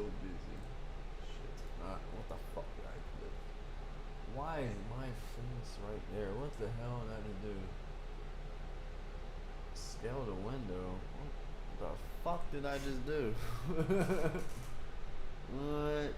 busy. Shit. What the fuck did I click? Why is my face right there? What the hell did I do? Scale the window. What the fuck did I just do? What?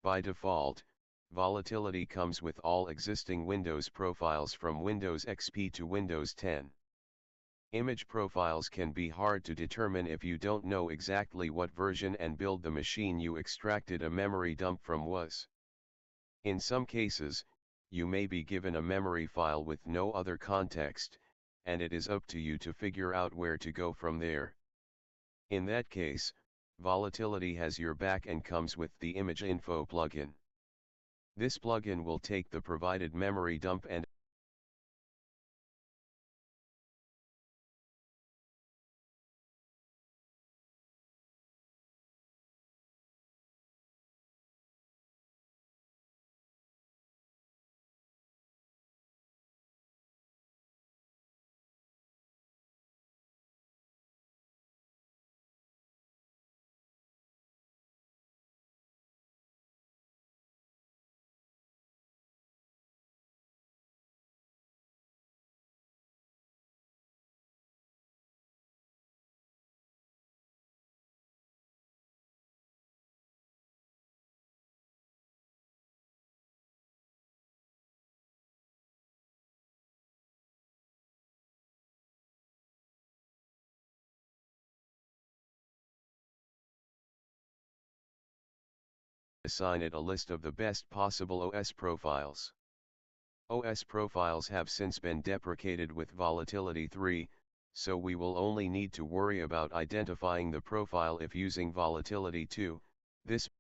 By default, volatility comes with all existing Windows profiles from Windows XP to Windows 10. Image profiles can be hard to determine if you don't know exactly what version and build the machine you extracted a memory dump from was. In some cases, you may be given a memory file with no other context, and it is up to you to figure out where to go from there. In that case, Volatility has your back and comes with the Image Info plugin. This plugin will take the provided memory dump and assign it a list of the best possible OS profiles. OS profiles have since been deprecated with Volatility 3, so we will only need to worry about identifying the profile if using Volatility 2. This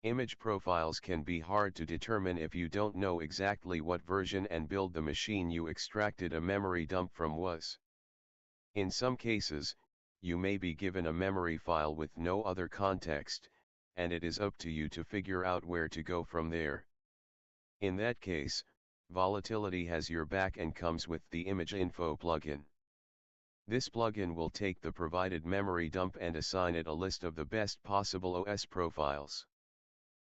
image profiles can be hard to determine if you don't know exactly what version and build the machine you extracted a memory dump from was. In some cases, you may be given a memory file with no other context, and it is up to you to figure out where to go from there. In that case, Volatility has your back and comes with the Image Info plugin. This plugin will take the provided memory dump and assign it a list of the best possible OS profiles.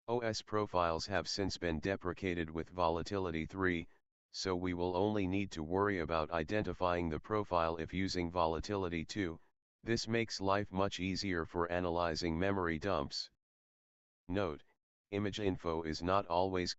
OS profiles have since been deprecated with Volatility 3, so we will only need to worry about identifying the profile if using Volatility 2. This makes life much easier for analyzing memory dumps. Note, image info is not always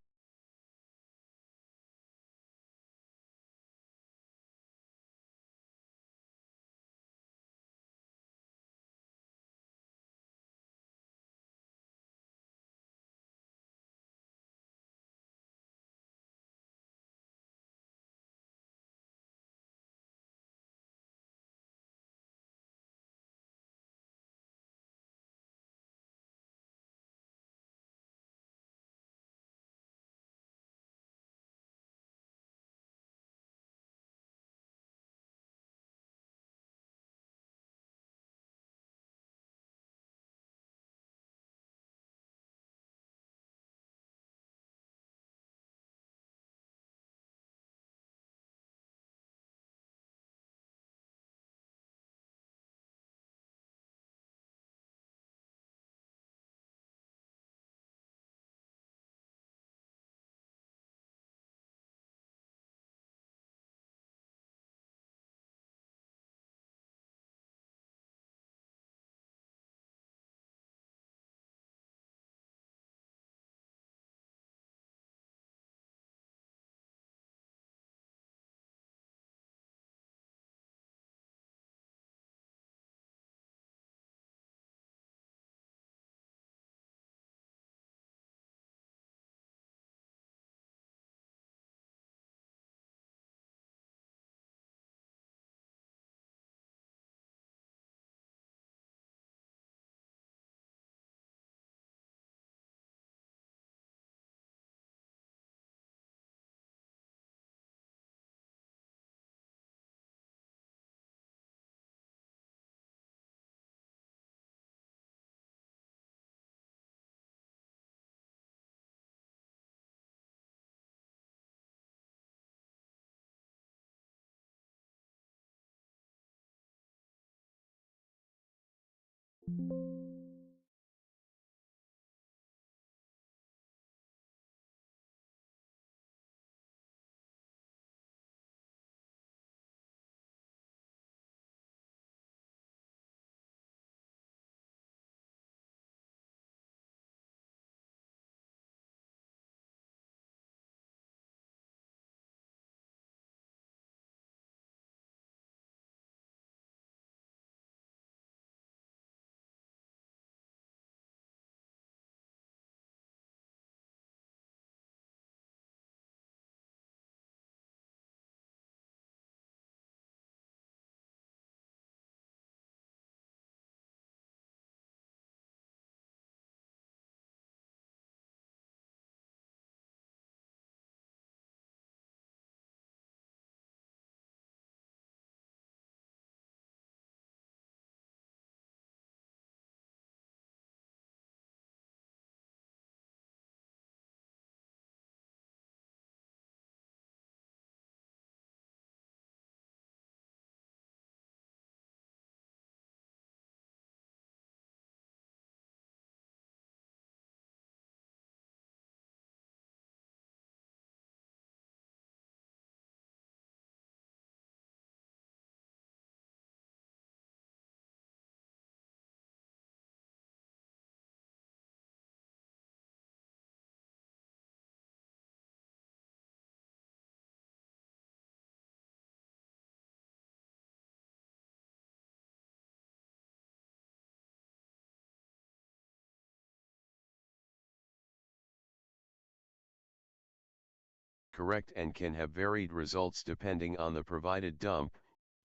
correct and can have varied results depending on the provided dump.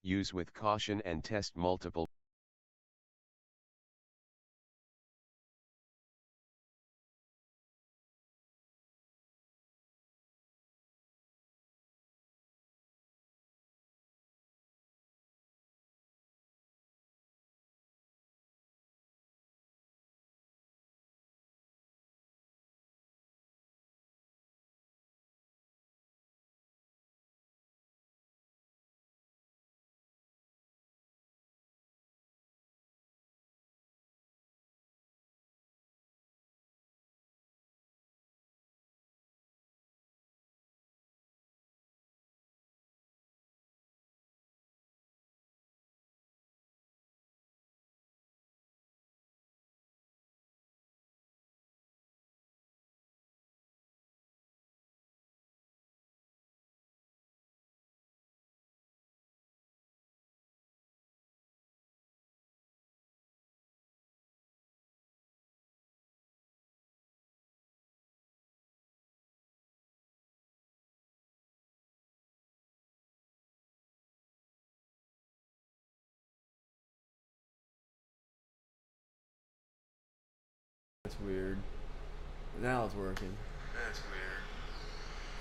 Use with caution and test multiple weird. Now it's working. That's weird.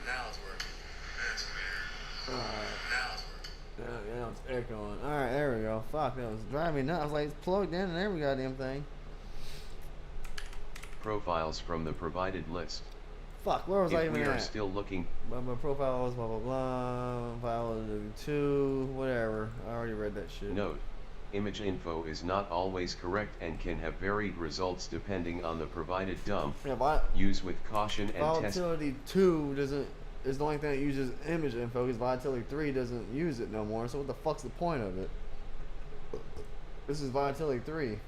Now it's working. That's weird. Alright. Now it's working. Now it's echoing. Alright, there we go. Fuck, that was driving me nuts. I was like, it's plugged in and every goddamn thing. Profiles from the provided list. Fuck, where was I even at? If we are still looking... My profile was blah blah blah, file 2, whatever. I already read that shit. Note, image info is not always correct and can have varied results depending on the provided dump. Yeah, Use with caution and test. Volatility 2 is the only thing that uses image info, because Volatility 3 doesn't use it no more, so what the fuck's the point of it? This is Volatility 3.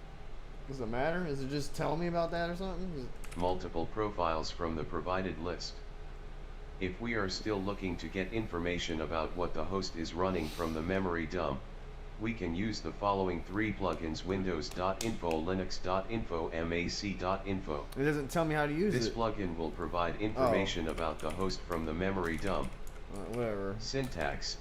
Does it matter? Is it just telling me about that or something? Multiple profiles from the provided list. If we are still looking to get information about what the host is running from the memory dump, we can use the following 3 plugins: Windows.info, Linux.info, Mac.info. It doesn't tell me how to use This it. plugin will provide information about the host from the memory dump. Whatever. Syntax: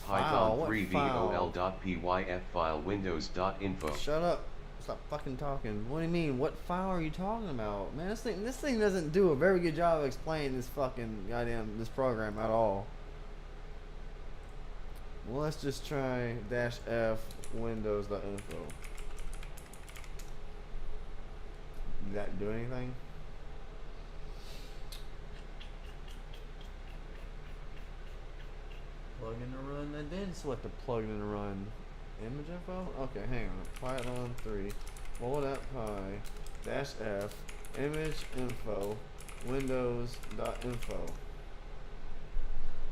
File, Python 3 vol.pyf file windows.info. Shut up. Stop fucking talking. What do you mean? What file are you talking about? Man, this thing doesn't do a very good job of explaining this fucking this program at all. Well, let's just try -f windows.info. Did that do anything? Plugin to run. I did select a plugin to run. Image info? Okay, hang on. Python 3. Vol.py -f image info windows.info.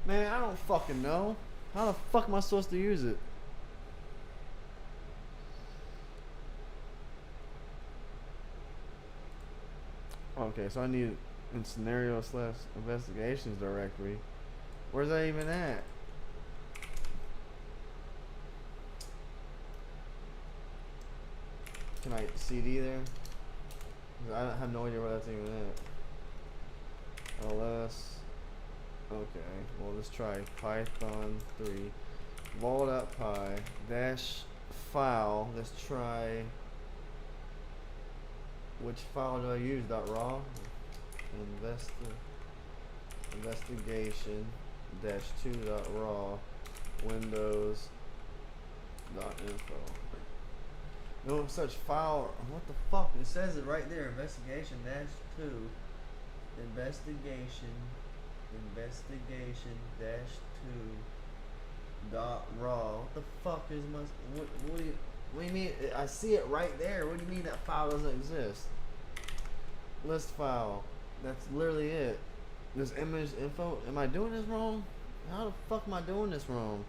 Man, I don't fucking know. How the fuck am I supposed to use it? Okay, so I need in scenario/investigations directory. Where's that even at? Can I CD there? I have no idea where that's even at. ls. Okay, well let's try Python 3 vol.py -file. Let's try. Which file do I use? .raw. Investigation -2.raw windows.info. No such file. What the fuck? It says it right there. Investigation -2. Investigation -2.raw. What the fuck is my? What do you mean? I see it right there. What do you mean that file doesn't exist? List file. That's literally it. This image info. Am I doing this wrong? How the fuck am I doing this wrong?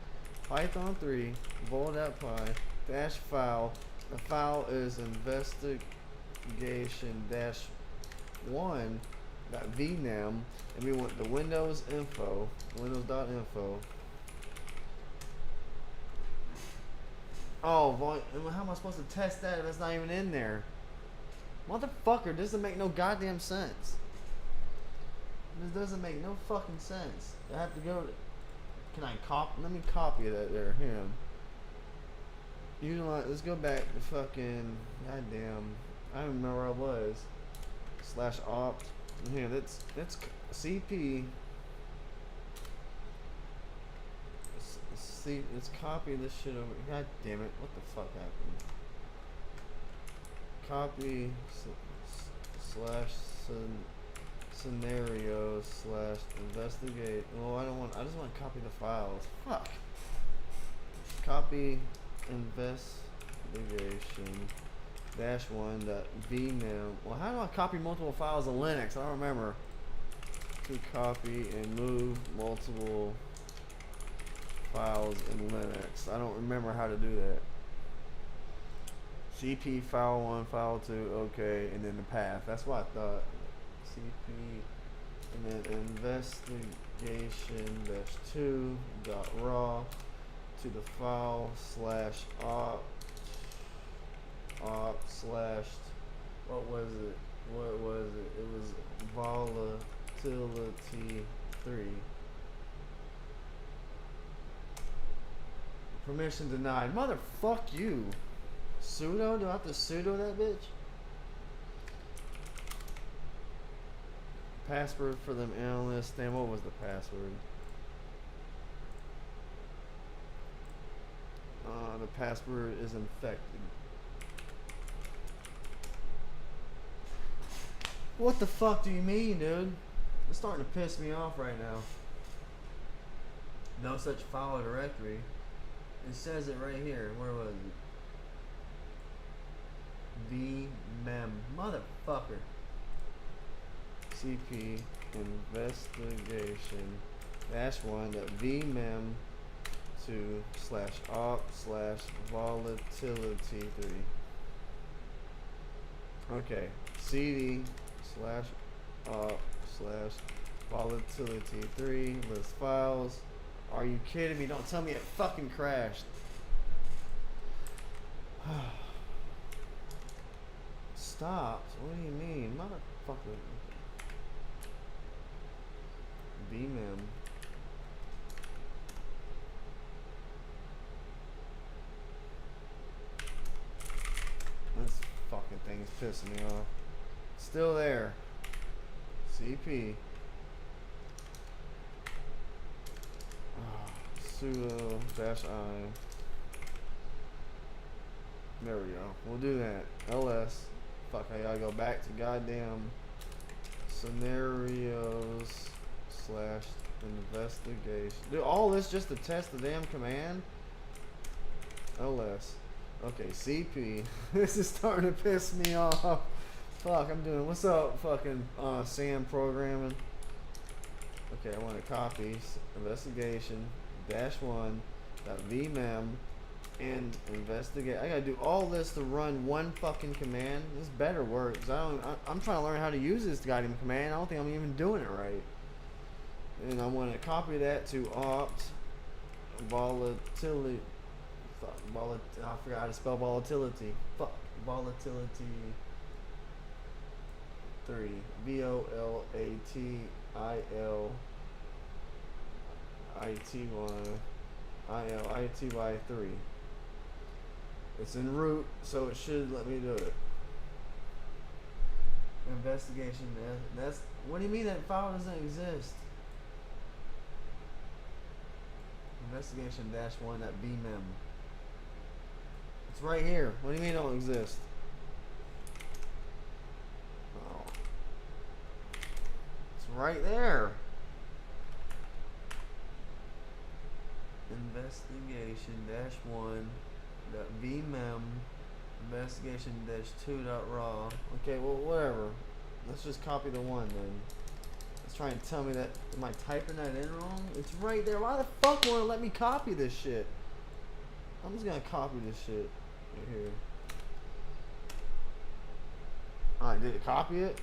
Python 3 vol.py -file. The file is investigation-1.vnam, and we want the Windows info, windows.info. Oh, how am I supposed to test that if it's not even in there? Motherfucker, this doesn't make no goddamn sense. This doesn't make no fucking sense. I have to go to... Can I copy? Let me copy that there. Here. Let's go back to fucking... Goddamn. I don't remember where I was. /opt. Here, that's CP. See, let's copy this shit over. God damn it! What the fuck happened? Copy /scenario/investigate. Oh, I don't want. I just want to copy the files. Fuck. Copy investigation -1.vnam. Well, how do I copy multiple files in Linux? I don't remember. To copy and move multiple files in Linux. I don't remember how to do that. CP file 1, file 2, okay, and then the path. That's what I thought. CP and then investigation-2.raw to the file /opt what was it? It was volatility 3. Permission denied. Motherfuck you. Sudo? Do I have to sudo that bitch? password for them analysts. Damn, what was the password? The password is infected. What the fuck do you mean, dude? It's starting to piss me off right now. No such file directory. It says it right here. Where was it? vmem. Motherfucker. CP investigation -1.vmem 2/op/volatility3. Okay. cd/op/volatility3 list files. Are you kidding me? Don't tell me it fucking crashed. Stopped? What do you mean? Motherfucker. vmem. This fucking thing's pissing me off. Still there. CP. Sudo -i. There we go. We'll do that. ls. Fuck, I gotta go back to goddamn scenarios /investigation. Dude, all this just to test the damn command? ls. Okay, CP. This is starting to piss me off. Fuck, I'm doing. What's up, fucking Sam programming? Okay, I want to copy investigation -1.vmem and investigate. I gotta do all this to run one fucking command. This better work, cause I'm trying to learn how to use this goddamn command. I don't think I'm even doing it right. And I want to copy that to opt volatility. Fuck, I forgot how to spell volatility. Fuck, volatility 3. VOLATILITY ILITY3. It's in root, so it should let me do it. Investigation. That's. What do you mean that file doesn't exist? Investigation -1.vmem. It's right here. What do you mean it don't exist? Oh. It's right there. Investigation -1.vmem. Investigation -2.raw. Okay, well, whatever. Let's just copy the one then. It's trying to tell me that. Am I typing that in wrong? It's right there. Why the fuck won't it let me copy this shit? I'm just gonna copy this shit right here. Alright, did it copy it?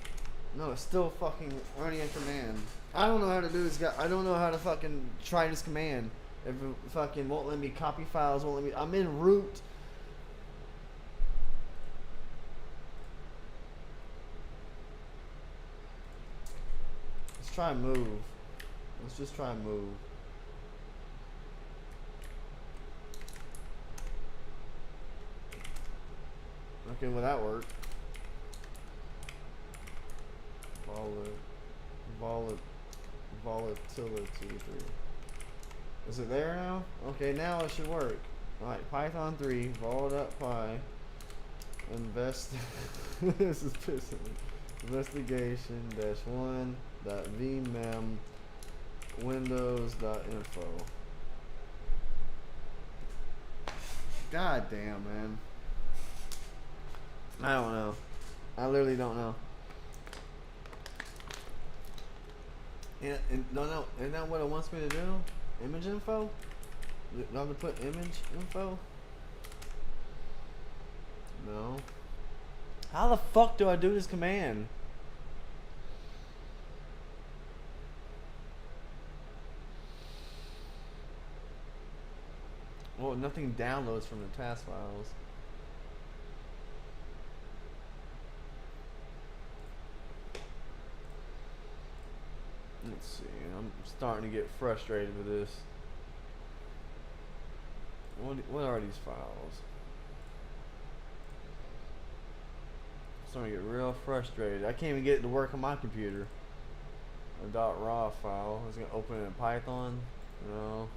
No, it's still fucking running a command. I don't know how to do this. I don't know how to fucking try this command. If it fucking won't let me copy files, won't let me. I'm in root. Let's try and move. Let's just try and move. Okay, well that worked. Volatility 3. Is it there now? Okay, now it should work. Alright, Python 3, vol.py, invest. This is pissing me. Investigation -1.vmem windows.info. God damn, man. I don't know. I literally don't know. Yeah, no, isn't that what it wants me to do? Image info? Do I have to put image info? No. How the fuck do I do this command? Well, nothing downloads from the task files. Let's see. I'm starting to get frustrated with this. What are these files? I'm starting to get real frustrated. I can't even get it to work on my computer. A .raw file. It's gonna open it in Python. No.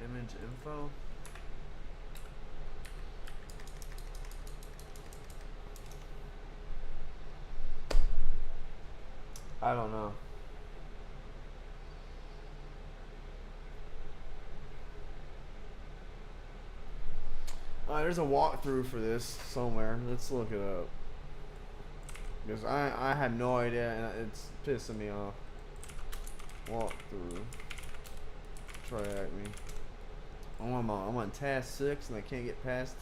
Image info. I don't know. There's a walkthrough for this somewhere. Let's look it up. Because I had no idea and it's pissing me off. Walkthrough. TryHackMe. I'm on task 6 and I can't get past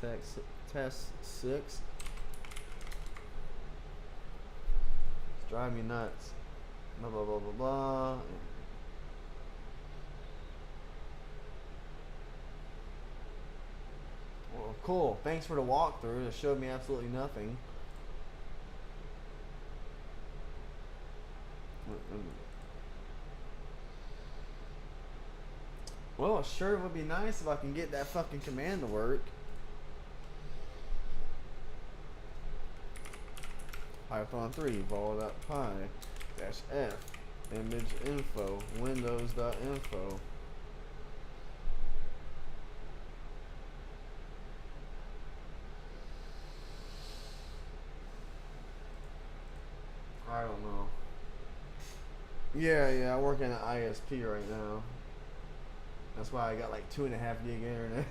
task 6. It's driving me nuts. Blah blah blah blah blah. Well, cool. Thanks for the walkthrough. It showed me absolutely nothing. Well, it sure would be nice if I can get that fucking command to work. Python 3 vol.py -f image info windows.info. I don't know. Yeah, I work in an ISP right now. That's why I got like 2.5 gig internet.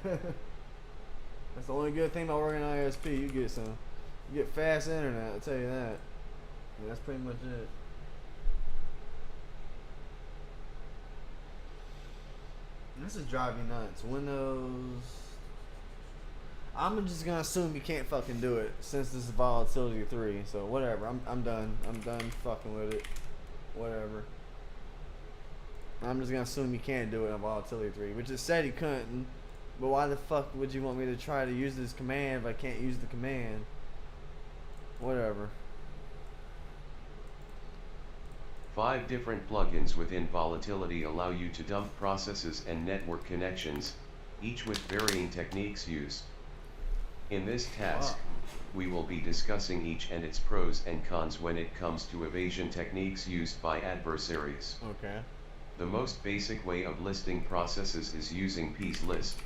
That's the only good thing about working in an ISP. You get fast internet, I'll tell you that. Yeah, that's pretty much it. This is driving me nuts. Windows. I'm just gonna assume you can't fucking do it since this is Volatility 3. So whatever. I'm done. I'm done fucking with it. Whatever. I'm just gonna assume you can't do it on Volatility 3, which it said you couldn't. But why the fuck would you want me to try to use this command if I can't use the command? Whatever. 5 different plugins within Volatility allow you to dump processes and network connections, each with varying techniques used. In this task, we will be discussing each and its pros and cons when it comes to evasion techniques used by adversaries. Okay. The most basic way of listing processes is using piece list.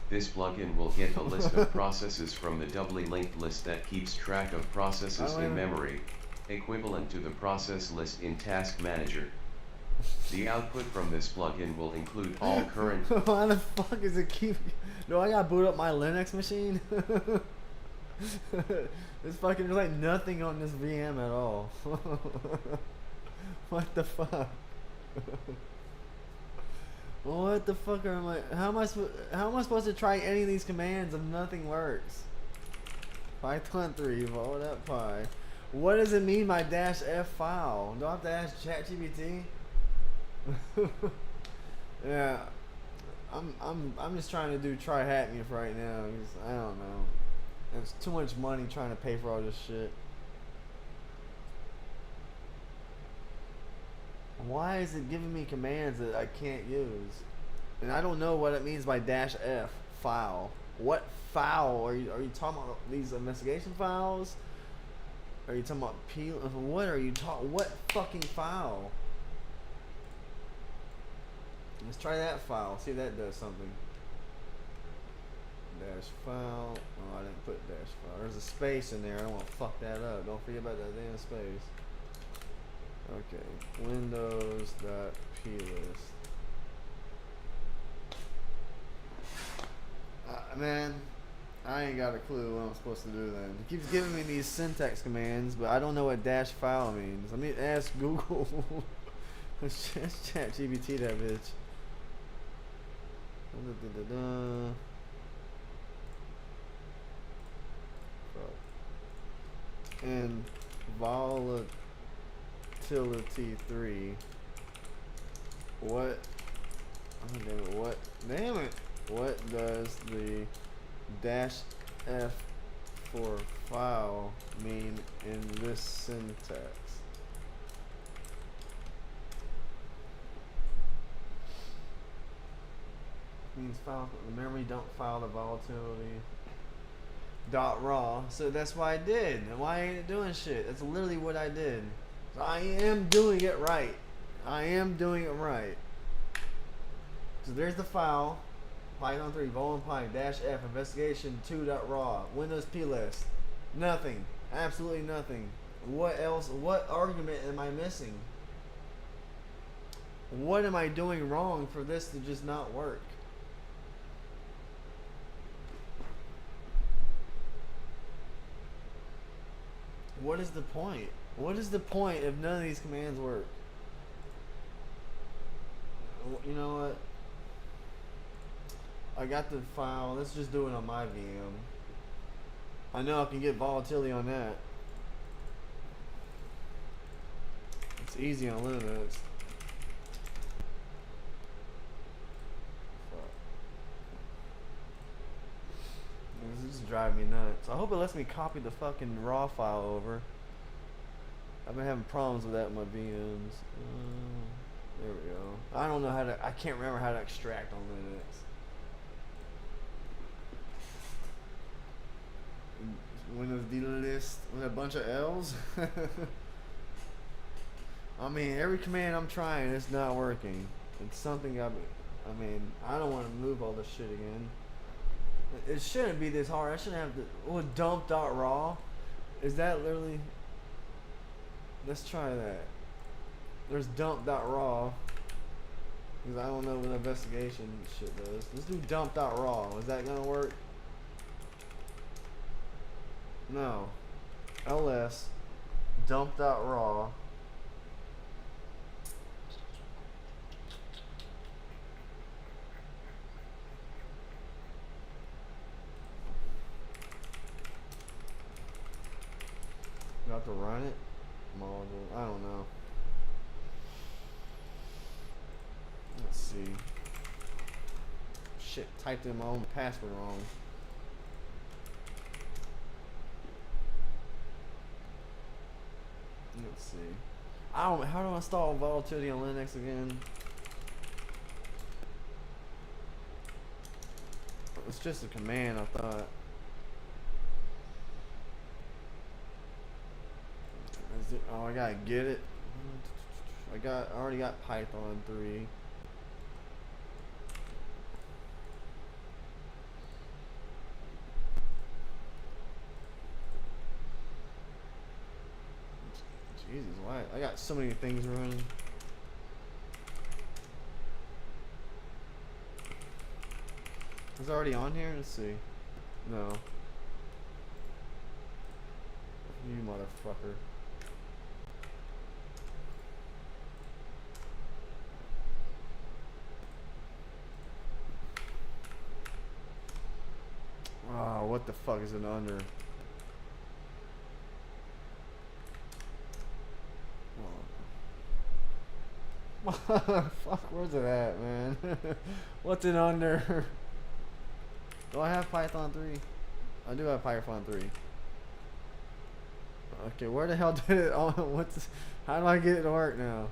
This plugin will get a list of processes from the doubly linked list that keeps track of processes in memory, equivalent to the process list in Task Manager. The output from this plugin will include all current... Why the fuck is it keep... Do I gotta boot up my Linux machine? There's like nothing on this VM at all. What the fuck? What the fuck am I? How am I supposed to try any of these commands if nothing works? Python 3 vol.py. What does it mean by -f file? Do I have to ask ChatGPT? Yeah, I'm just trying to do TryHackMe for right now. Cause I don't know. It's too much money trying to pay for all this shit. Why is it giving me commands that I can't use? And I don't know what it means by -f file. What file are you talking about? These investigation files? Are you talking about what are you talking? What fucking file? Let's try that file. See if that does something. Dash file. Oh, I didn't put dash file. There's a space in there. I don't want to fuck that up. Don't forget about that damn space. Okay. Windows.plist. Man, I ain't got a clue what I'm supposed to do then. It keeps giving me these syntax commands, but I don't know what dash file means. Let me ask Google. Let's chat GPT that bitch. And Volatility 3. What? Oh, damn it! What? Damn it! What does the -f for file mean in this syntax? means file the memory dump file the volatility dot raw. So that's what I did. And why ain't it doing shit? That's literally what I did. So I am doing it right. I am doing it right. So there's the file. Python 3 vol.py -f investigation 2.raw Windows plist. Nothing. Absolutely nothing. What else? What argument am I missing? What am I doing wrong for this to just not work? What is the point? What is the point if none of these commands work? You know what? I got the file. Let's just do it on my VM. I know I can get volatility on that. It's easy on Linux. This is driving me nuts. I hope it lets me copy the fucking raw file over. I've been having problems with that in my VMs. There we go. I don't know how to. I can't remember how to extract on Linux. Windows delist with a bunch of L's. I mean, every command I'm trying, it's not working. It's something I mean, I don't want to move all this shit again. It shouldn't be this hard. I shouldn't have to. Oh, dump.raw. Is that literally? Let's try that. There's dump.raw. Because I don't know what investigation shit does. Let's do dump.raw. Is that gonna work? No. ls dump.raw. You have to run it? Module. I don't know. Let's see. Shit, typed in my own password wrong. Let's see. How do I install volatility on Linux again? It's just a command, I thought. Is it, oh, I gotta get it. I already got Python 3. Jesus, why? I got so many things running. Is it already on here? Let's see. No. You motherfucker. Oh, what the fuck is it under? Fuck, where's it at, man? What's it under? Do I have Python 3? I do have Python 3. Okay, where the hell did it on? How do I get it to work now?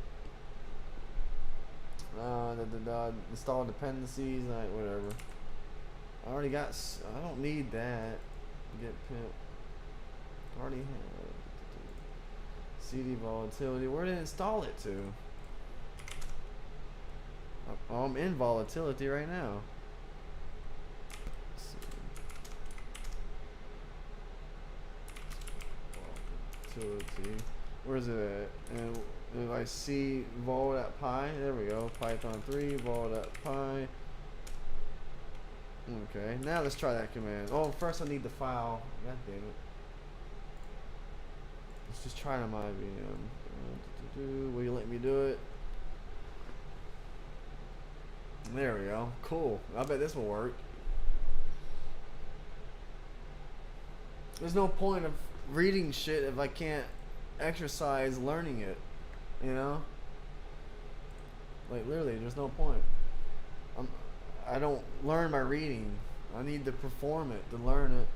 Install dependencies, like whatever. I already got. I don't need that. Get pimp. Already have CD volatility. Where did it install it to? Oh, I'm in volatility right now. Volatility. Where is it at? And if I see vol.py, there we go. Python 3 vol.py. Okay, now let's try that command. Oh, first I need the file. God damn it. Let's just try it on my VM. Will you let me do it? There we go. Cool. I bet this will work. There's no point of reading shit if I can't exercise learning it. You know? Like, literally, there's no point. I don't learn by reading. I need to perform it, to learn it.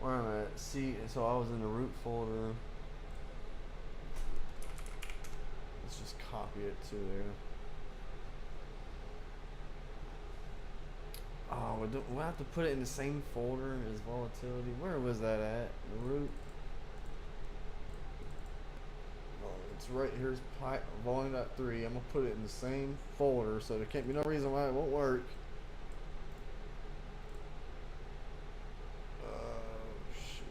Where am I at? See, so I was in the root folder. Let's just copy it to there. Oh, we'll have to put it in the same folder as volatility. Where was that at? The root. Oh, it's right here's volume.3. I'm gonna put it in the same folder, so there can't be no reason why it won't work.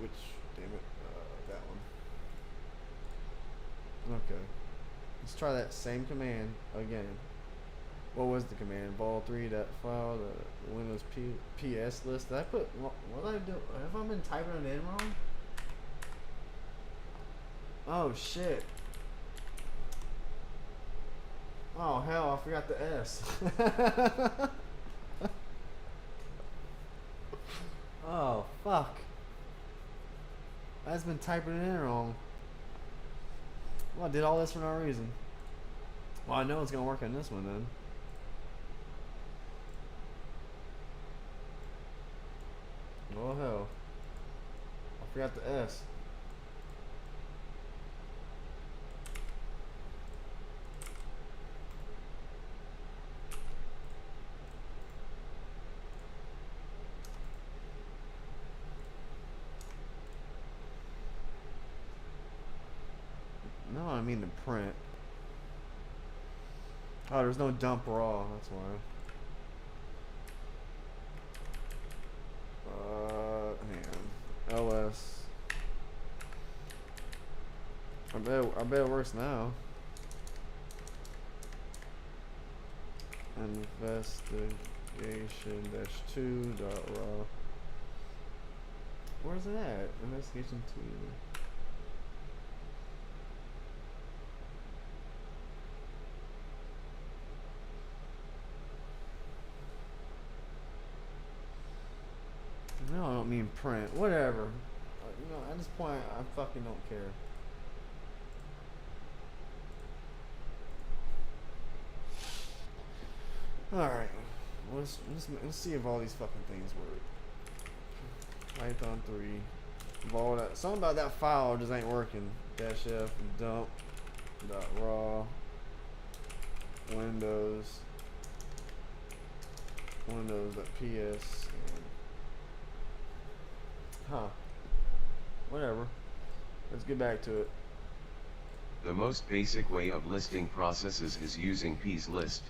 Which, damn it, that one. Okay, let's try that same command again. What was the command? Vol3 that file the Windows PS list. Did I put? What did I do? Have I been typing it in wrong? Oh shit. Oh hell, I forgot the S. Oh fuck. I've been typing it in wrong. Well, I did all this for no reason. Well, I know it's gonna work on this one then. Oh hell. I forgot the S. No, I mean the print. Oh, there's no dump raw, that's why. Hang on. LS. I bet it works now. Investigation-2.raw. Where's it at? Investigation 2. No, I don't mean print. Whatever. You know, at this point, I fucking don't care. Alright. Let's see if all these fucking things work. Python 3. Something about that file just ain't working. Dash F dump dot raw Windows .ps. Huh. Whatever. Let's get back to it. The most basic way of listing processes is using pslist.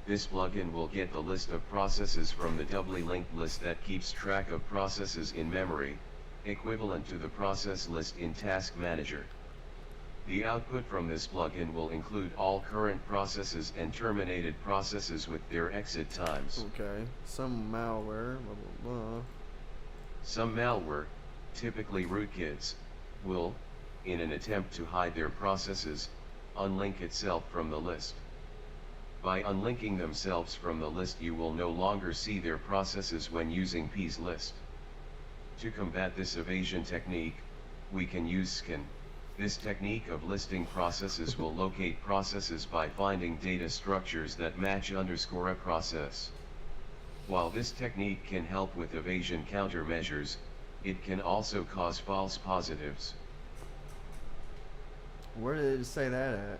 This plugin will get the list of processes from the doubly linked list that keeps track of processes in memory, equivalent to the process list in Task Manager. The output from this plugin will include all current processes and terminated processes with their exit times. Okay. Some malware, blah blah blah. Some malware, typically rootkits, will, in an attempt to hide their processes, unlink itself from the list. By unlinking themselves from the list, you will no longer see their processes when using pslist. To combat this evasion technique, we can use scan. This technique of listing processes will locate processes by finding data structures that match _ a process. While this technique can help with evasion countermeasures, it can also cause false positives. Where did it say that at?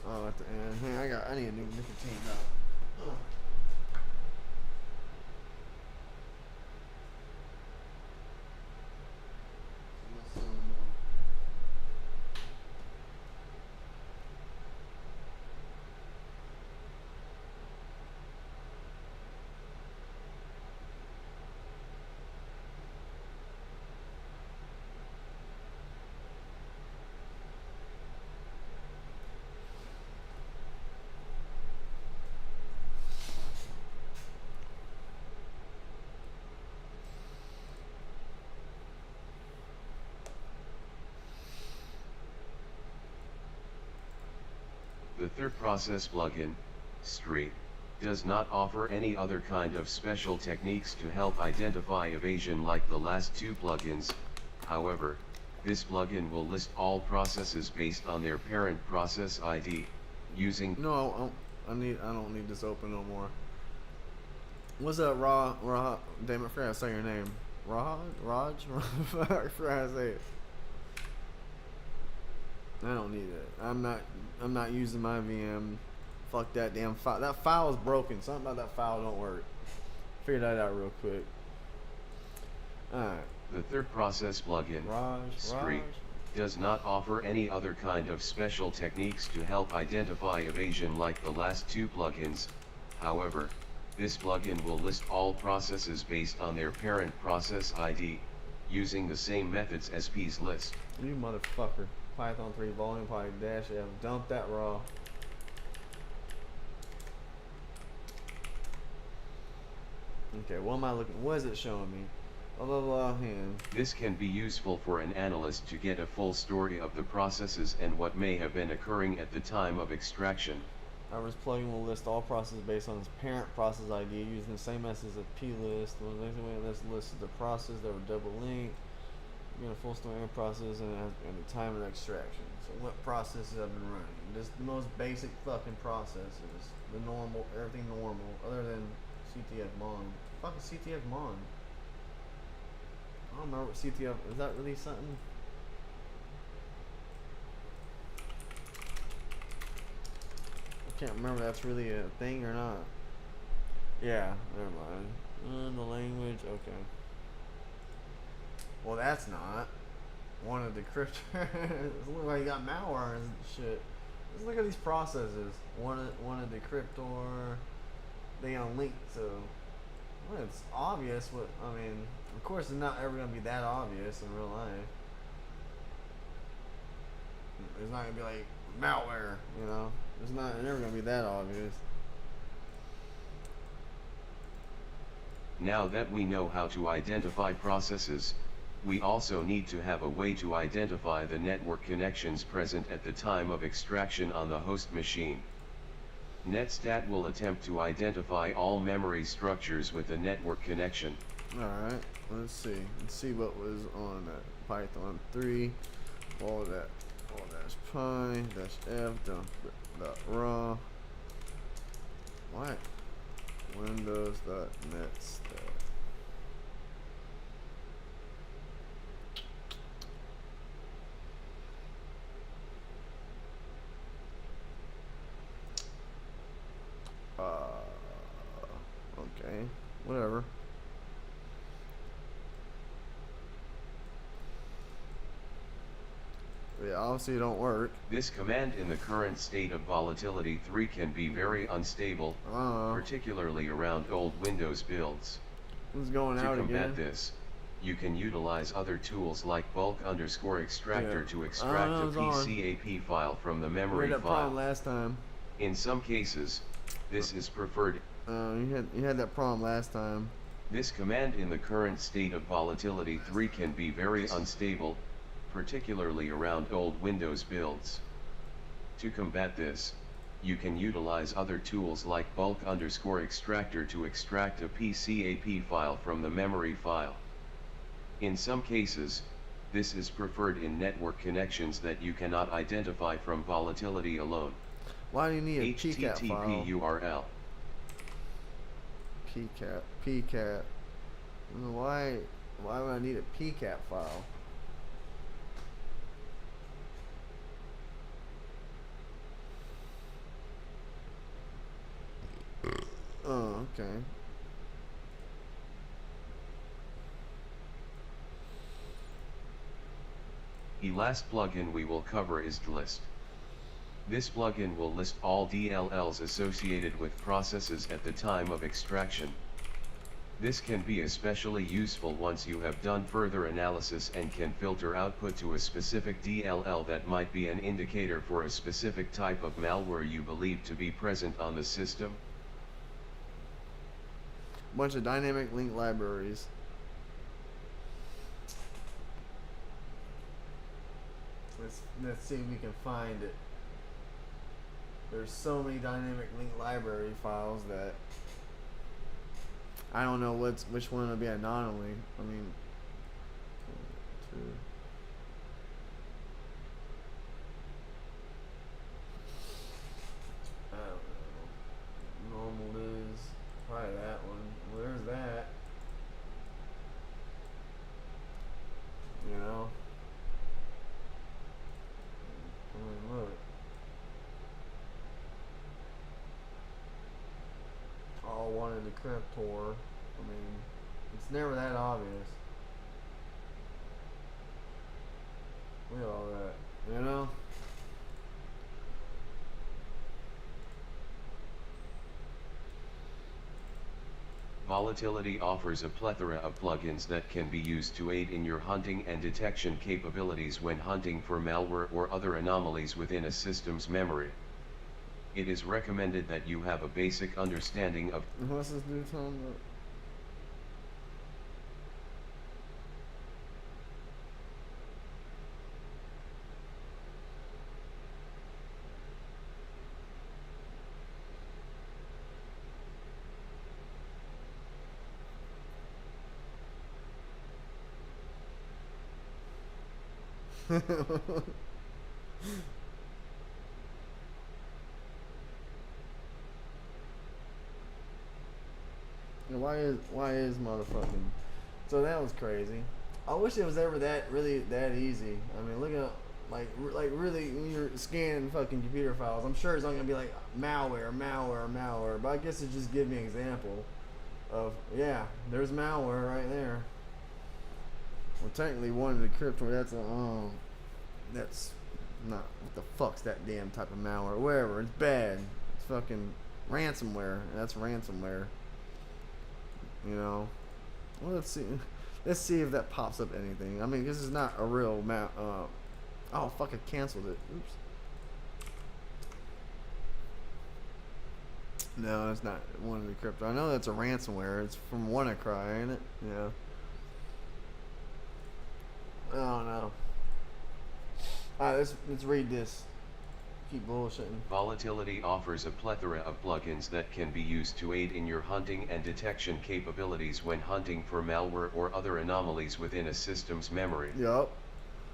Oh, at the end. Hey, I need a new nicotine now. The third process plugin, Street, does not offer any other kind of special techniques to help identify evasion like the last two plugins. However, this plugin will list all processes based on their parent process ID, using... No, I don't need this open no more. What's up, Damn it, I forgot to say your name. Raj? I forgot to say it. I don't need it. I'm not using my VM fuck that damn file. That file is broken. Something about that file don't work. Figure that out real quick. Alright. The third process plugin, Streak, Raj. does not offer any other kind of special techniques to help identify evasion like the last two plugins. However, this plugin will list all processes based on their parent process ID, using the same methods as P's list. You motherfucker. Python 3 volume pi dash F. Dump that raw. Okay, what am I looking? What is it showing me? Blah blah blah. Hand. This can be useful for an analyst to get a full story of the processes and what may have been occurring at the time of extraction. This plugin will list all processes based on its parent process ID using the same methods as plist. When the next way this lists the process that were double linked. You get a full story of process and the time of extraction. So what processes have been running? Just the most basic fucking processes. The normal, everything normal, other than CTF mon. Fucking CTF mon. I don't remember what CTF is. That really something? I can't remember if that's really a thing or not. Yeah, never mind. The language, okay. Well, that's not. One of the decryptors. It looks like you got malware and shit. Let's look at these processes. One of the decryptor. They gonna link to. Well, it's obvious. What I mean, of course, it's not ever gonna be that obvious in real life. It's not gonna be like malware, you know. It's never gonna be that obvious. Now that we know how to identify processes, we also need to have a way to identify the network connections present at the time of extraction on the host machine. Netstat will attempt to identify all memory structures with a network connection. Alright, let's see. Let's see what was on that Python 3. All that dash pi dash F dot raw. What? Windows.netstat. Okay, whatever. Yeah, obviously it don't work. This command in the current state of Volatility 3 can be very unstable, particularly around old Windows builds. It's going out again. To combat this, you can utilize other tools like bulk_extractor to extract a PCAP file from the memory We had that file. problem last time. In some cases, this is preferred. You had that problem last time. This command in the current state of Volatility 3 can be very unstable, particularly around old Windows builds. To combat this, you can utilize other tools like bulk_extractor to extract a PCAP file from the memory file. In some cases, this is preferred in network connections that you cannot identify from Volatility alone. Why do you need a PCAP file? HTTP URL. PCAP. Why would I need a PCAP file? Oh, okay. The last plugin we will cover is dlist. This plugin will list all DLLs associated with processes at the time of extraction. This can be especially useful once you have done further analysis and can filter output to a specific DLL that might be an indicator for a specific type of malware you believe to be present on the system. Bunch of dynamic link libraries. Let's see if we can find it. There's so many dynamic link library files that I don't know which one will be anomaly. I mean, 1, 2. I don't know. Normal is probably that one. Well, there's that. You know. I mean, look. decryptor. I mean, it's never that obvious. Look at all that, you know? Volatility offers a plethora of plugins that can be used to aid in your hunting and detection capabilities when hunting for malware or other anomalies within a system's memory. It is recommended that you have a basic understanding of What's this dude talking about? Why is motherfucking? So that was crazy. I wish it was ever that easy. I mean, look at like really when you're scanning fucking computer files. I'm sure it's not gonna be like malware. But I guess it just gives me an example of there's malware right there. Well, technically one decryptor. That's not what the fuck's that damn type of malware. Whatever. It's bad. It's fucking ransomware. That's ransomware. You know. Well, let's see. Let's see if that pops up anything. I mean, this is not a real oh, fuck! I canceled it. Oops. No, it's not one decryptor. I know that's a ransomware. It's from WannaCry, ain't it? Yeah. I don't know. Alright, let's read this. Keep bullshitting. Volatility offers a plethora of plugins that can be used to aid in your hunting and detection capabilities when hunting for malware or other anomalies within a system's memory. Yup.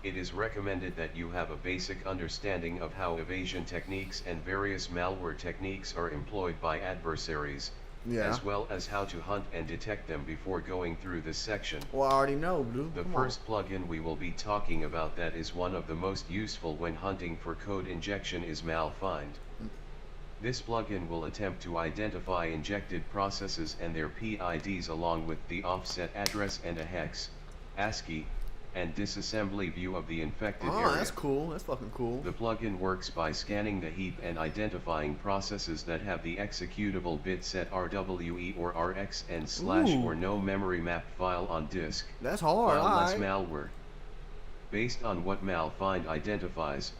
It is recommended that you have a basic understanding of how evasion techniques and various malware techniques are employed by adversaries, as well as how to hunt and detect them before going through this section. Well, I already know, dude. The first plugin we will be talking about that is one of the most useful when hunting for code injection is MalFind. This plugin will attempt to identify injected processes and their PIDs along with the offset address and a hex, ASCII, and disassembly view of the infected area. Oh, that's cool. That's fucking cool. The plugin works by scanning the heap and identifying processes that have the executable bit set RWE or RX and / or no memory mapped file on disk. That's hard. Fileless malware. Based on what MalFind identifies,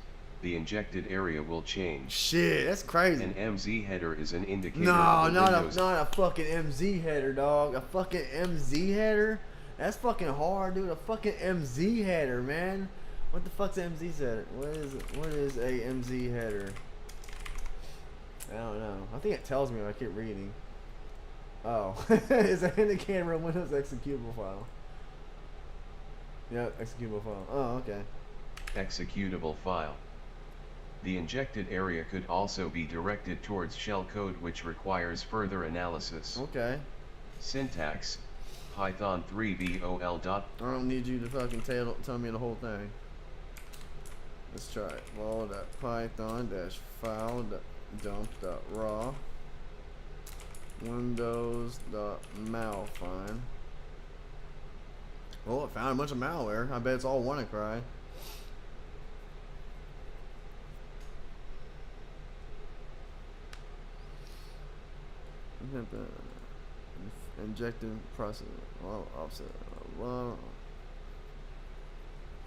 the injected area will change. Shit, that's crazy. An MZ header is an indicator No, of not Windows. a fucking MZ header, dog. A fucking MZ header? That's fucking hard, dude. A fucking MZ header, man. What the fuck's an MZ header? What is a MZ header? I don't know. I think it tells me if I keep reading. Oh. It's an indicator of Windows executable file. Yeah, executable file. Oh, okay. Executable file. The injected area could also be directed towards shellcode, which requires further analysis. Okay. Syntax: Python 3vol. I don't need you to fucking tell me the whole thing. Let's try it. Vol.python-file.dump.raw windows.malfind. Oh, it found a bunch of malware. I bet it's all WannaCry. Injecting process. Well, offset. Well,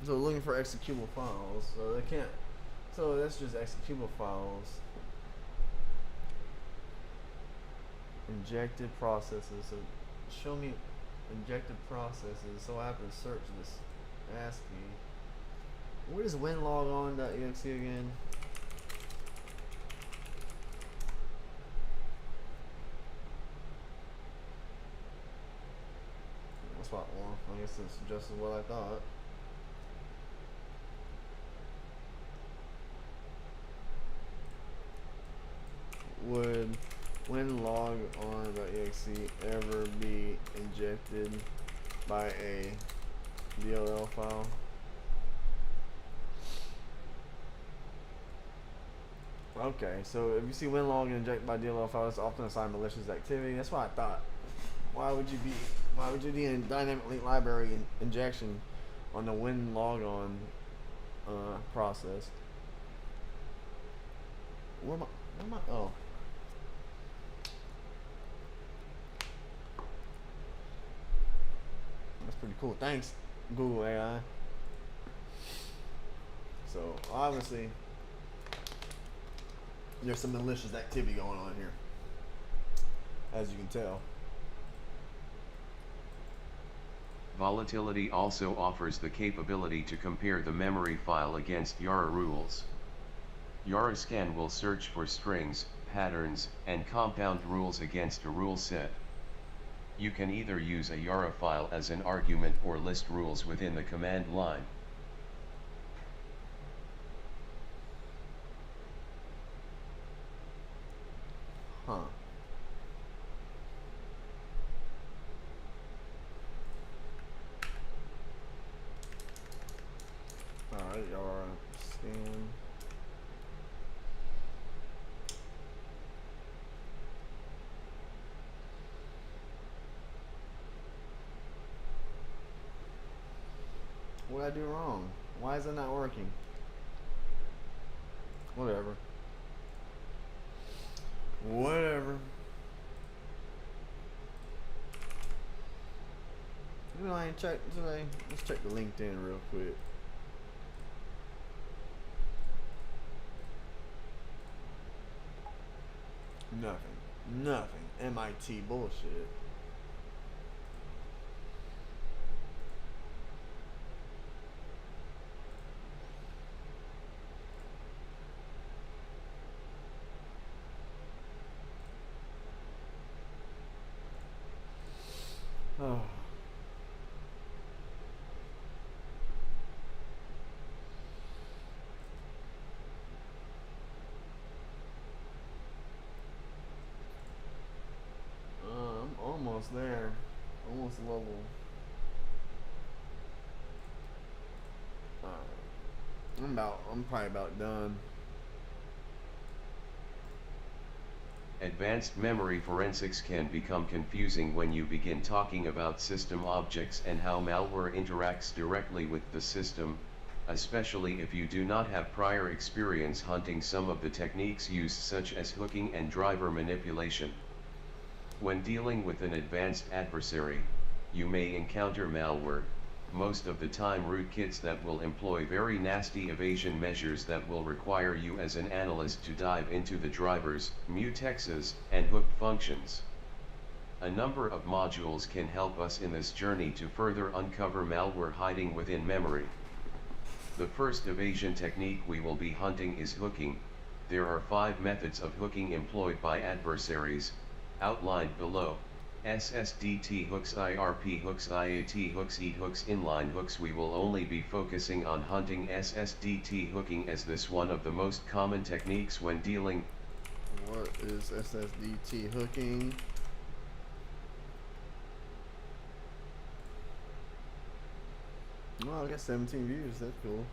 so looking for executable files. So they can't. So that's just executable files. Injected processes. So show me injected processes. So I have to search this ASCII. What is winlogon.exe again? Well, I guess it's just what I thought. Would winlogon.exe ever be injected by a DLL file? I Okay, so if you see WinLog injected by DLL file, it's often a sign of malicious activity. That's what I thought. Why would you be in dynamic link library injection on the WinLogon process? Where am I? Oh. That's pretty cool. Thanks, Google AI. So obviously, there's some malicious activity going on here, as you can tell. Volatility also offers the capability to compare the memory file against Yara rules. Yara scan will search for strings, patterns, and compound rules against a rule set. You can either use a Yara file as an argument or list rules within the command line. Huh. Alright, Yara scan. What did I do wrong? Why is it not working? Whatever. Whatever. You know, I ain't checked today. Let's check the LinkedIn real quick. Nothing. Nothing. MIT bullshit. Oh. I'm almost there. Almost level. I'm probably about done. Advanced memory forensics can become confusing when you begin talking about system objects and how malware interacts directly with the system, especially if you do not have prior experience hunting some of the techniques used, such as hooking and driver manipulation. When dealing with an advanced adversary, you may encounter malware, most of the time rootkits that will employ very nasty evasion measures that will require you as an analyst to dive into the drivers, mutexes, and hook functions. A number of modules can help us in this journey to further uncover malware hiding within memory. The first evasion technique we will be hunting is hooking. There are 5 methods of hooking employed by adversaries, outlined below: SSDT hooks, IRP hooks, IAT hooks, EAT hooks, inline hooks. We will only be focusing on hunting SSDT hooking, as this one of the most common techniques when dealing. What is SSDT hooking? Well, I got 17 views. That's cool.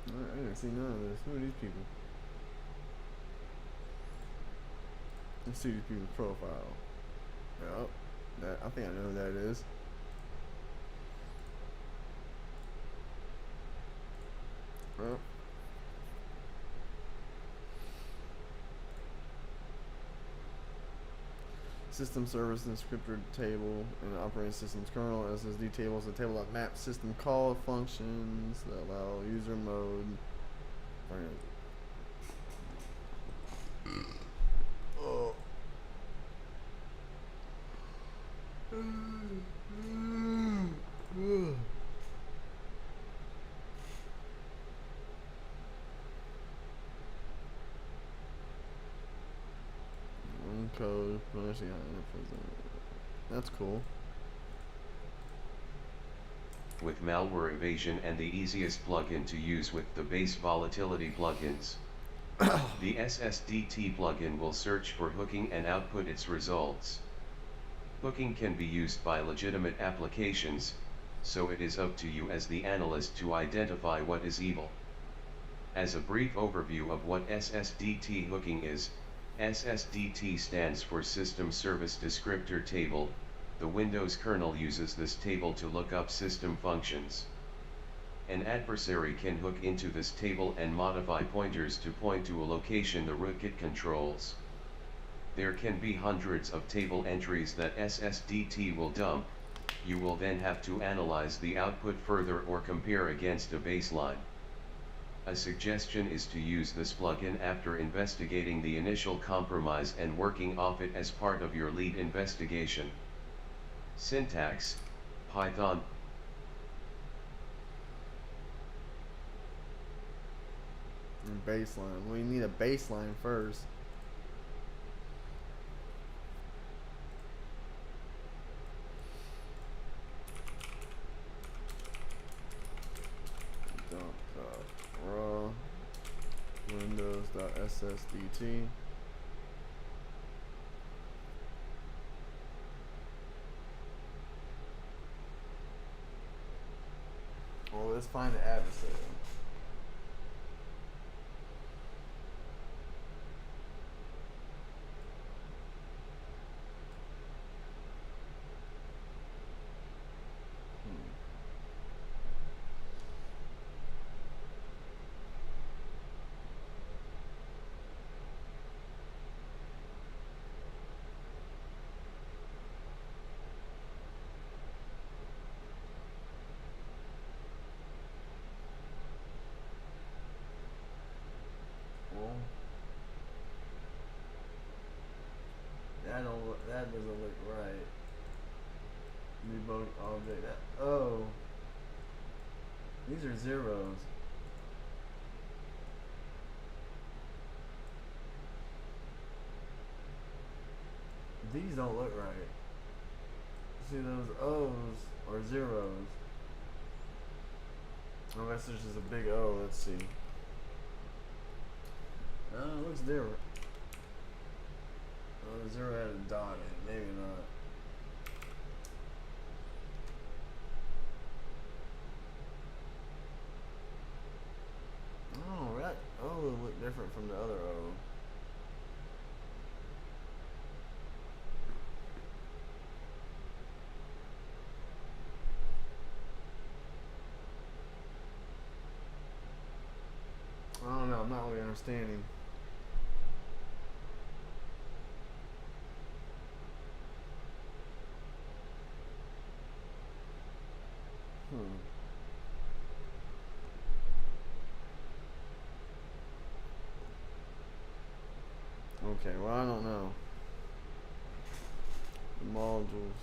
I didn't see none of this. Who are these people? Let's see these people's profile. Yep. That, I think I know who that is. Well. System service and scripted table in the operating system's kernel. SSD tables, a table of map system call functions that allow user mode. Oh. Code, that's cool. With malware evasion and the easiest plugin to use with the base volatility plugins. The SSDT plugin will search for hooking and output its results. Hooking can be used by legitimate applications, so it is up to you as the analyst to identify what is evil. As a brief overview of what SSDT hooking is, SSDT stands for System Service Descriptor Table. The Windows kernel uses this table to look up system functions. An adversary can hook into this table and modify pointers to point to a location the rootkit controls. There can be hundreds of table entries that SSDT will dump. You will then have to analyze the output further or compare against a baseline. A suggestion is to use this plugin after investigating the initial compromise and working off it as part of your lead investigation. Syntax: Python. Baseline. We need a baseline first. Raw windows.ssdt. Well, let's find the adversary. That doesn't look right. Debug object. Oh, these are zeros. These don't look right. See, those O's are zeros. Unless there's just a big O. Let's see. It looks different. Oh, the zero had a dot in it. Maybe not. Oh, that O would look different from the other O. I don't know. I'm not really understanding. Okay, well, I don't know. The modules.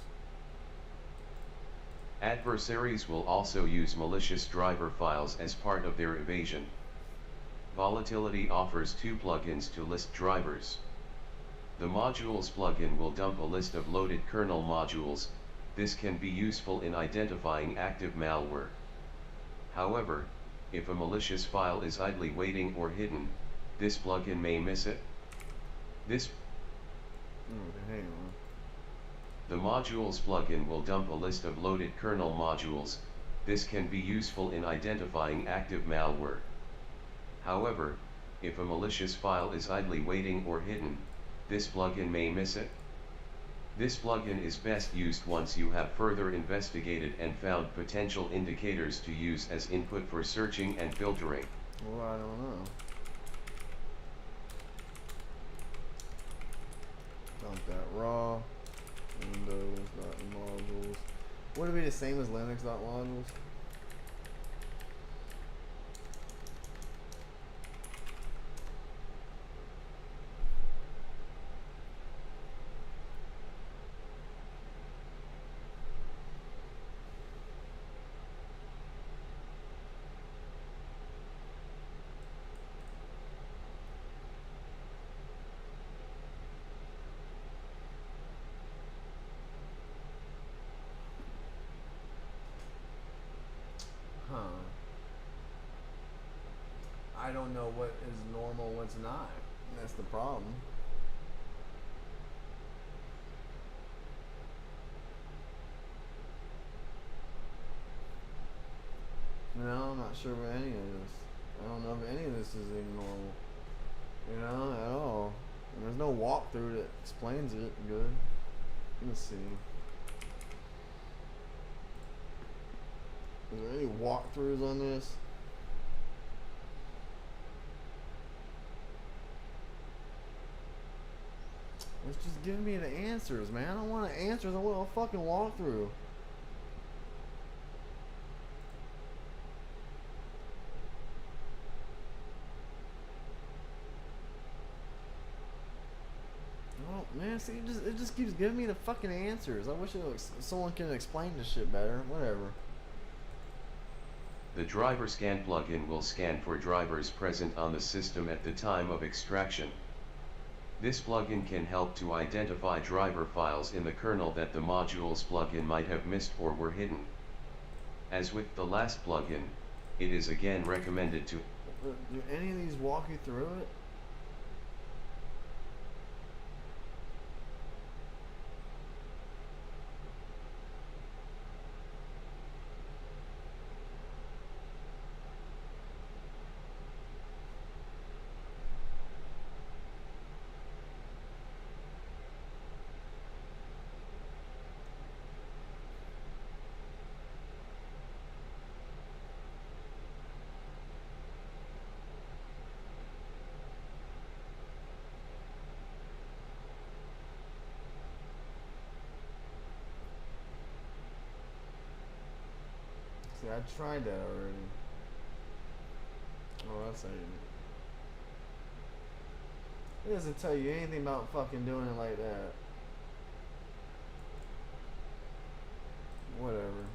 Adversaries will also use malicious driver files as part of their evasion. Volatility offers two plugins to list drivers. The Modules plugin will dump a list of loaded kernel modules. This can be useful in identifying active malware. However, if a malicious file is idly waiting or hidden, this plugin may miss it. Hang on. The Modules plugin will dump a list of loaded kernel modules. This can be useful in identifying active malware. However, if a malicious file is idly waiting or hidden, this plugin may miss it. This plugin is best used once you have further investigated and found potential indicators to use as input for searching and filtering. Well, I don't know. Dump that raw. Windows.modules. Would it be the same as Linux.modules? I don't know what is normal, what's not. That's the problem. No, I'm not sure about any of this. I don't know if any of this is even normal. You know, at all. And there's no walkthrough that explains it good. Let me see. Is there any walkthroughs on this? It's just giving me the answers, man. I don't want the answers. I want a fucking walkthrough. Oh man, see, it just keeps giving me the fucking answers. I wish someone can explain this shit better. Whatever. The driver scan plugin will scan for drivers present on the system at the time of extraction. This plugin can help to identify driver files in the kernel that the module's plugin might have missed or were hidden. As with the last plugin, it is again recommended to... Do any of these walk you through it? See, I tried that already. Oh, that's not it. It doesn't tell you anything about fucking doing it like that. Whatever.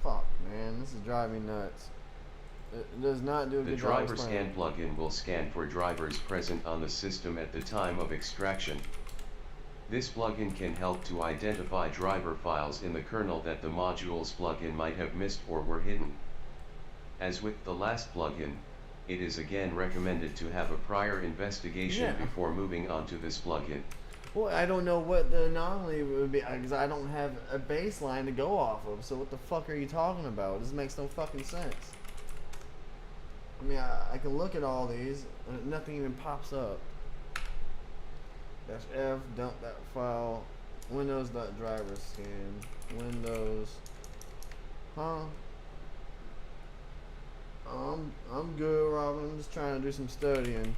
Fuck, man. This is driving me nuts. It does not do a The good job driver explaining. scan plugin will scan for drivers present on the system at the time of extraction. This plugin can help to identify driver files in the kernel that the module's plugin might have missed or were hidden. As with the last plugin, it is again recommended to have a prior investigation before moving on to this plugin. Well, I don't know what the anomaly would be, because I don't have a baseline to go off of, so what the fuck are you talking about? This makes no fucking sense. I mean, I can look at all these, and nothing even pops up. Dash F, dump that file, Windows.driver scan, Windows, huh? I'm good, Robin. I'm just trying to do some studying.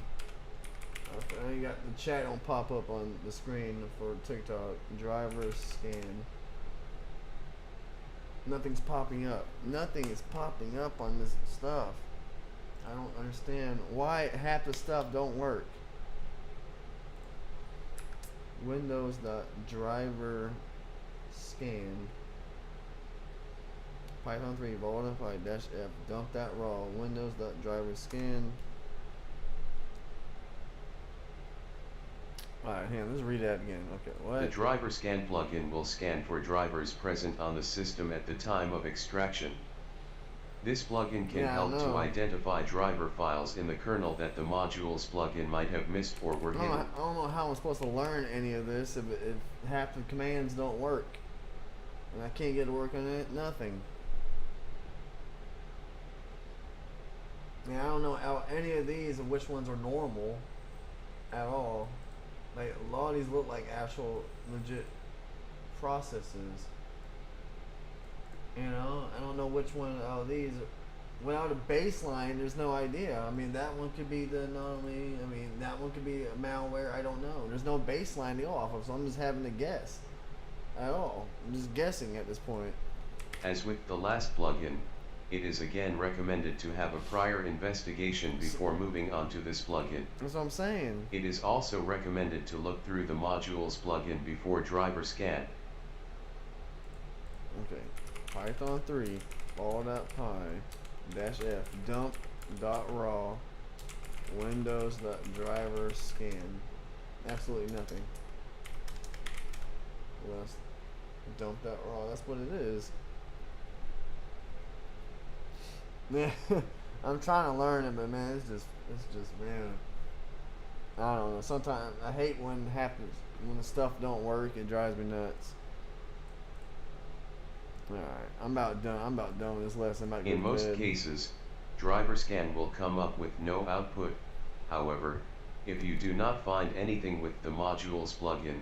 I got the chat don't pop up on the screen for TikTok. Driver scan. Nothing's popping up. Nothing is popping up on this stuff. I don't understand why half the stuff don't work. Windows.driver scan. Python 3 Volatility -F dump that raw. Windows.driver scan. Alright, hang on, let's read that again. Okay, what? The driver scan plugin will scan for drivers present on the system at the time of extraction. This plugin can help to identify driver files in the kernel that the module's plugin might have missed or were hidden. I don't know how I'm supposed to learn any of this if half the commands don't work. And I can't get to work on it, nothing. I mean, I don't know how any of these and which ones are normal at all. Like, a lot of these look like actual legit processes. You know, I don't know which one of these. Without a baseline, there's no idea. I mean, that one could be the anomaly. I mean, that one could be a malware. I don't know. There's no baseline to go off of, so I'm just having to guess. At all. I'm just guessing at this point. As with the last plugin, it is again recommended to have a prior investigation before moving on to this plugin. That's what I'm saying. It is also recommended to look through the module's plugin before driver scan. Okay. Python 3 ball.py -f dump.raw windows.driver scan. Absolutely nothing. Let's dump.raw. That's what it is. Man, I'm trying to learn it, but man, it's just man. I don't know. Sometimes I hate when it happens when the stuff don't work. It drives me nuts. Alright, I'm about done. I'm about done with this lesson. I'm about to go In to most bed. cases, driver scan will come up with no output. However, if you do not find anything with the module's plugin,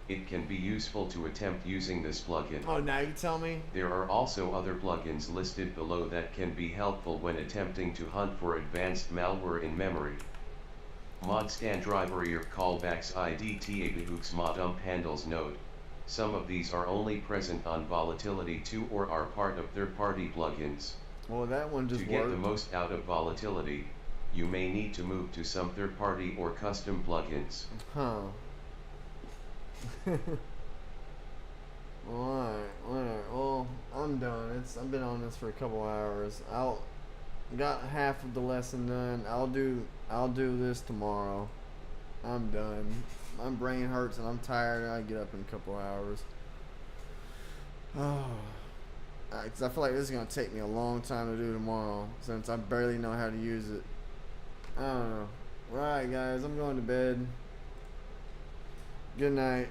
it can be useful to attempt using this plugin. Oh, now you tell me? There are also other plugins listed below that can be helpful when attempting to hunt for advanced malware in memory. Modscan driver ear callbacks IDTA behooks modump handles node. Some of these are only present on Volatility 2 or are part of third-party plugins. Well, that one just To get worked. the most out of Volatility, you may need to move to some third-party or custom plugins. Huh. Alright, whatever. Well, I'm done. I've been on this for a couple hours. Got half of the lesson done. I'll do this tomorrow. I'm done. My brain hurts and I'm tired and I get up in a couple hours. Oh. Because I feel like this is going to take me a long time to do tomorrow since I barely know how to use it. I don't know. Alright, guys, I'm going to bed. Good night.